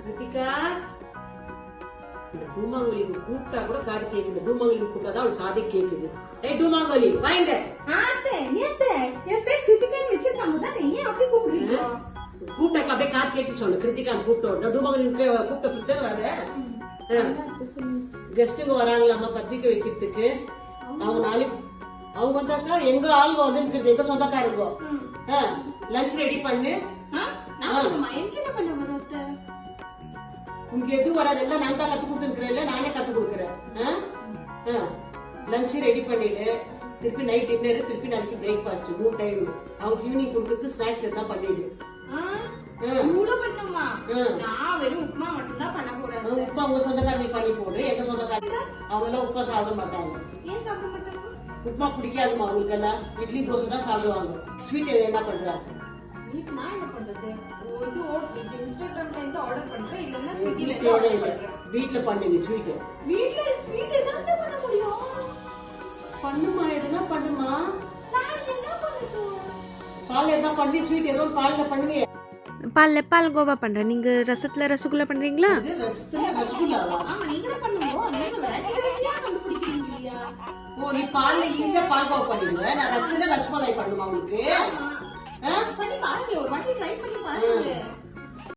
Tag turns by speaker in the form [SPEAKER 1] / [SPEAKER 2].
[SPEAKER 1] கிருத்திகா இந்த டூமாங்கோலிக்கு கூப்பிட்டா கூட காது கேக்குது. டூமாங்கோலிக்கு கூப்பிட்டாதான் அவள் காதே கேக்குது. ஏய் டூமாங்கோலி வாங்க.
[SPEAKER 2] ஆத்தே ஏத்தே என் பேர் கிருத்திகான்னு வச்சிருக்காங்க தானே, ஏன் அப்படி கூப்பிடுறீங்க?
[SPEAKER 1] கூப்பிட்டாக்க அப்படியே காது கேட்டு சொல்லு. கிருத்திகான்னு கூப்பிட்டோம். டூமாங்கோலி கூப்பிட்ட பிடித்தே வர கெஸ்டுங்க வராங்களாமா பத்திரிக்கை வைக்கிறதுக்கு. அவங்க நாளைக்கு அவங்க வந்தாக்கா எங்க ஆளுங்க வந்து எங்க சொந்தக்காரங்க லஞ்ச் ரெடி பண்ணு. உங்க எதுவும் வராது, எல்லாம் நான் தான் கத்து கொடுத்துருக்கிறேன், நானே கத்து கொடுக்குறேன். லஞ்ச் ரெடி பண்ணிடு. திருப்பி நைட் டின்னர், திருப்பி நாளைக்கு பிரேக்ஃபாஸ்ட் 3 டைம். அவங்களுக்கு ஈவினிங் கொடுத்துட்டு ஸ்நாக்ஸ் எல்லாம் பண்ணிடு. உப்புமா உங்க சொந்தக்காரங்க பண்ணி போடு. எங்க சொந்தக்காரங்க அவங்க எல்லாம் உப்புமா சாப்பிட மாட்டாங்க. உப்புமா பிடிக்காதுமா அவங்களுக்கு எல்லாம். இட்லி தோசை தான் சாப்பிடுவாங்க. ஸ்வீட் என்ன பண்ற? வீட்டுல பண்ணுங்க ஸ்வீட். பண்ணுமா எதுனா பண்ணுமா. பால் எதா பண்ணி ஸ்வீட் ஏதோ பால்ல பண்ணுங்க.
[SPEAKER 3] பால் கோவா பண்றேன். நீங்க ரசத்துல ரசகுல்லா பண்றீங்களா?
[SPEAKER 1] ஓ நீ பால்ல ஈஸியா பால் கோவா பண்ணிடுவ. நான் ரசத்துல ரசமலாய் பண்ணுமா உங்களுக்கு?
[SPEAKER 2] பண்ணி பாருங்க, ஒரு வாட்டி ட்ரை பண்ணி பாருங்க.